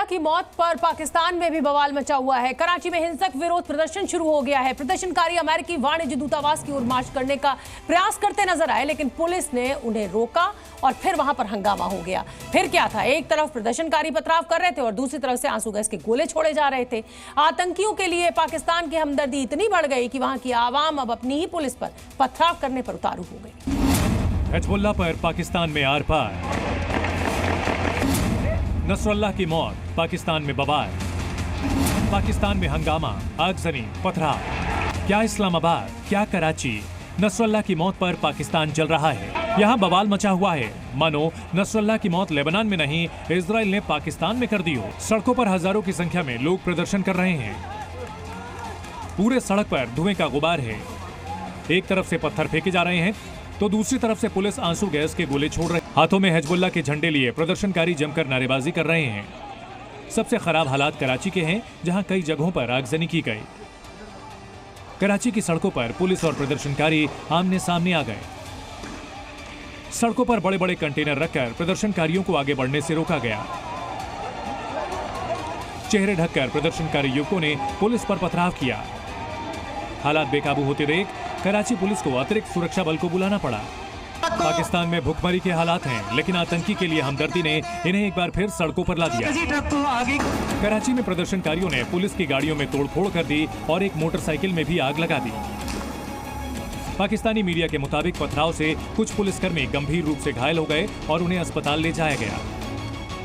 Nasrallah की मौत पर पाकिस्तान में भी बवाल मचा हुआ है। कराची में हिंसक विरोध प्रदर्शन शुरू हो गया है। प्रदर्शनकारी अमेरिकी वाणिज्य दूतावास की ओर मार्च करने का प्रयास करते नजर आए, लेकिन पुलिस ने उन्हें रोका और फिर वहां पर हंगामा हो गया। फिर क्या था, एक तरफ प्रदर्शनकारी पथराव कर रहे थे और दूसरी तरफ से आंसू गैस के गोले छोड़े जा रहे थे। आतंकियों के लिए पाकिस्तान की हमदर्दी इतनी बढ़ गई कि वहां की आवाम अब अपनी ही पुलिस पर पथराव करने पर उतारू हो गई। हिजबुल्लाह पर पाकिस्तान में आर पार, नसरुल्लाह की मौत, पाकिस्तान में बवाल, पाकिस्तान में हंगामा, आगजनी, पथराव। क्या इस्लामाबाद, क्या कराची, नसरुल्लाह की मौत पर पाकिस्तान जल रहा है। यहाँ बवाल मचा हुआ है, मानो नसरुल्लाह की मौत लेबनान में नहीं, इजराइल ने पाकिस्तान में कर दी हो। सड़कों पर हजारों की संख्या में लोग प्रदर्शन कर रहे हैं। पूरे सड़क पर धुएं का गुबार है। एक तरफ से पत्थर फेंके जा रहे हैं तो दूसरी तरफ से पुलिस आंसू गैस के गोले छोड़ रही। हाथों में हिजबुल्लाह के झंडे लिए प्रदर्शनकारी जमकर नारेबाजी कर रहे हैं। सबसे खराब हालात कराची के हैं, जहां कई जगहों पर आगजनी की गई। कराची की सड़कों पर पुलिस और प्रदर्शनकारी आमने सामने आ गए। सड़कों पर बड़े बड़े कंटेनर रखकर प्रदर्शनकारियों को आगे बढ़ने से रोका गया। चेहरे ढककर प्रदर्शनकारी युवकों ने पुलिस पर पथराव किया। हालात बेकाबू होते देख कराची पुलिस को अतिरिक्त सुरक्षा बल को बुलाना पड़ा। पाकिस्तान में भुखमरी के हालात हैं, लेकिन आतंकी के लिए हमदर्दी ने इन्हें एक बार फिर सड़कों पर ला दिया। कराची में प्रदर्शनकारियों ने पुलिस की गाड़ियों में तोड़फोड़ कर दी और एक मोटरसाइकिल में भी आग लगा दी। पाकिस्तानी मीडिया के मुताबिक पथराव से कुछ पुलिसकर्मी गंभीर रूप से घायल हो गए और उन्हें अस्पताल ले जाया गया।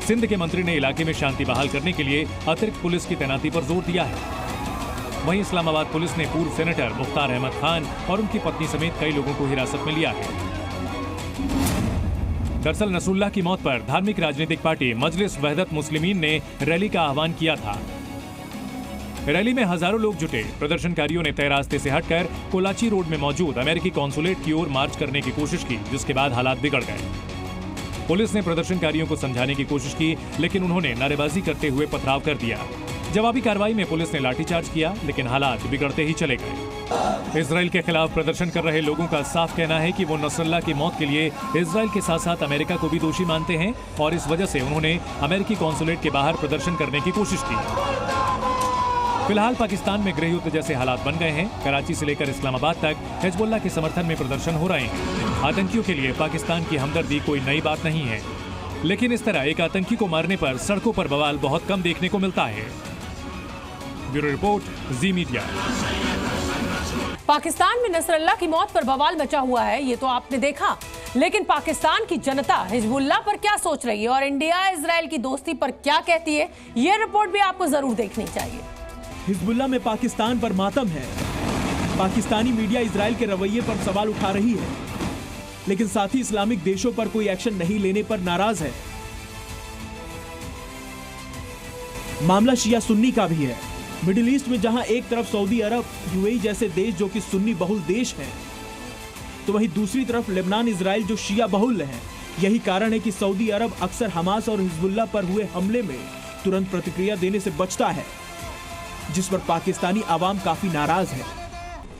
सिंध के मंत्री ने इलाके में शांति बहाल करने के लिए अतिरिक्त पुलिस की तैनाती पर जोर दिया है। वहीं इस्लामाबाद पुलिस ने पूर्व सेनेटर मुख्तार अहमद खान और उनकी पत्नी समेत कई लोगों को हिरासत में लिया है। दरअसल नसरुल्लाह की मौत पर धार्मिक राजनीतिक पार्टी मजलिस वहदत मुस्लिमीन ने रैली का आह्वान किया था। रैली में हजारों लोग जुटे। प्रदर्शनकारियों ने तय रास्ते से हटकर कोलाची रोड में मौजूद अमेरिकी कॉन्सुलेट की ओर मार्च करने की कोशिश की, जिसके बाद हालात बिगड़ गए। पुलिस ने प्रदर्शनकारियों को समझाने की कोशिश की, लेकिन उन्होंने नारेबाजी करते हुए पथराव कर दिया। जवाबी कार्रवाई में पुलिस ने लाठीचार्ज किया, लेकिन हालात बिगड़ते ही चले गए। इजराइल के खिलाफ प्रदर्शन कर रहे लोगों का साफ कहना है कि वो नसरुल्लाह की मौत के लिए इजराइल के साथ साथ अमेरिका को भी दोषी मानते हैं और इस वजह से उन्होंने अमेरिकी कॉन्सुलेट के बाहर प्रदर्शन करने की कोशिश की। फिलहाल पाकिस्तान में गृहयुद्ध जैसे हालात बन गए हैं। कराची से लेकर इस्लामाबाद तक हिजबुल्लाह के समर्थन में प्रदर्शन हो रहे हैं। आतंकियों के लिए पाकिस्तान की हमदर्दी कोई नई बात नहीं है, लेकिन इस तरह एक आतंकी को मारने पर सड़कों पर बवाल बहुत कम देखने को मिलता है। ब्यूरो रिपोर्ट, जी मीडिया। पाकिस्तान में नसरुल्लाह की मौत पर बवाल मचा हुआ है, ये तो आपने देखा, लेकिन पाकिस्तान की जनता हिजबुल्लाह पर क्या सोच रही है और इंडिया इजराइल की दोस्ती पर क्या कहती है, ये रिपोर्ट भी आपको जरूर देखनी चाहिए। हिजबुल्लाह में पाकिस्तान पर मातम है। पाकिस्तानी मीडिया इजराइल के रवैये पर सवाल उठा रही है, लेकिन साथ ही इस्लामिक देशों पर कोई एक्शन नहीं लेने पर नाराज है। मामला शिया सुन्नी का भी है। मिडिल ईस्ट में जहां एक तरफ सऊदी अरब, यूएई जैसे देश जो कि सुन्नी बहुल देश हैं, तो वहीं दूसरी तरफ लेबनान, इजराइल जो शिया बहुल हैं। यही कारण है कि सऊदी अरब अक्सर हमास और हिजबुल्लाह पर हुए हमले में तुरंत प्रतिक्रिया देने से बचता है, जिस पर पाकिस्तानी आवाम काफी नाराज है।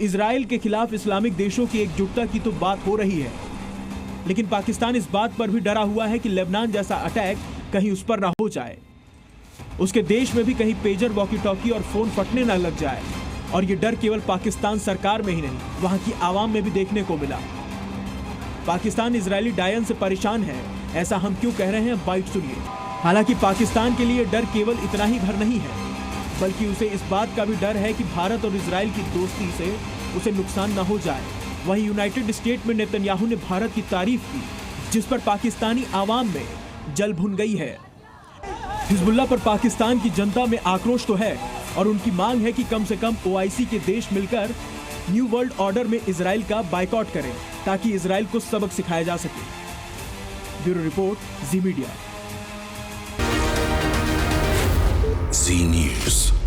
इजराइल के खिलाफ इस्लामिक देशों की एकजुटता की तो बात हो रही है, लेकिन पाकिस्तान इस बात पर भी डरा हुआ है कि लेबनान जैसा अटैक कहीं उस पर ना हो जाए, उसके देश में भी कहीं पेजर, वॉकी टॉकी और फोन फटने ना लग जाए। और ये डर केवल पाकिस्तान सरकार में ही नहीं, वहां की आवाम में भी देखने को मिला। पाकिस्तान इजरायली डायन से परेशान है। ऐसा हम क्यों कह रहे हैं, बाइट सुनिए। हालांकि पाकिस्तान के लिए डर केवल इतना ही भर नहीं है, बल्कि उसे इस बात का भी डर है कि भारत और इजराइल की दोस्ती से उसे नुकसान न हो जाए। वहीं यूनाइटेड स्टेट में नेतन्याहू ने भारत की तारीफ की, जिस पर पाकिस्तानी आवाम में जल भुन गई है। हिजबुल्लाह पर पाकिस्तान की जनता में आक्रोश तो है और उनकी मांग है कि कम से कम ओआईसी के देश मिलकर न्यू वर्ल्ड ऑर्डर में इजराइल का बायकॉट करें, ताकि इजराइल को सबक सिखाया जा सके। ब्यूरो रिपोर्ट, जी मीडिया। जी न्यूज़।